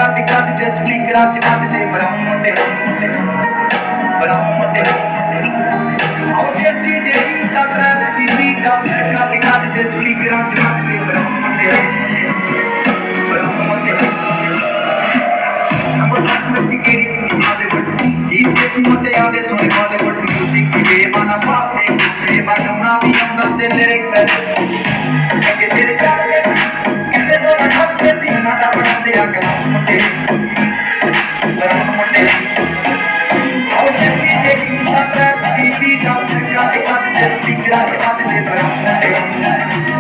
ਕੱਟ ਕੱਟ ਦੇ ਸਪੀਕਰਾਂ ਚ ਵੱਜਦੇ ਬਰਾਉਂ ਮੁੰਡੇ ਬਰਾਉਂ ਮੁੰਡੇ ਆਓ ਦੇਸੀ ਜਿਹੜੀ ਤਾਂ ਟਰੈਪ ਦੀ ਦਸ ਕੱਟ ਕੱਟ ਦੇ ਸਪੀਕਰਾਂ ਚ ਵੱਜਦੇ ਬਰਾਉਂ ਮੁੰਡੇ ਬਰਾਉਂ ਮੁੰਡੇ ਨੰਬਰ 1 ਵਿੱਚ ਕਿਹੜੀ ਸੁਣੀ ਬਾਲੀਵੁੱਡ ਇਹ ਦੇਸੀ ਮੁੰਡਿਆਂ ਦੇ ਸੁਣੇ ਬਾਲੀਵੁੱਡ ਮਿਊਜ਼ਿਕ ਦੀ ਬੇਮਾਨਾ ਪਾਤੇ ਤੇ ਬਾਗਮਾ ਵੀ ਆਉਂਦਾ ਤੇ ਲਿਰਿਕਸ ਕਿ ਤੇਰੇ ਚਾਲ ਦੇ ਕਿਸੇ ਤੋਂ ਨਾ ਖੱਤੇ ਸੀ ਨਾ ਦਾ ਬਣਦੇ ਆ ਕਲਾਮ ਮੁੰਡੇ ਬਰਾਉਂ ਮੁੰਡੇ ਆਓ ਦੇਸੀ ਜਿਹੜੀ ਤਾਂ ਟਰੈਪ ਦੀ ਦਸ ਕੱਟ ਕੱਟ ਦੇ ਸਪੀਕਰਾਂ ਚ ਵੱਜਦੇ ਬਰਾਉਂ ਮੁੰਡੇ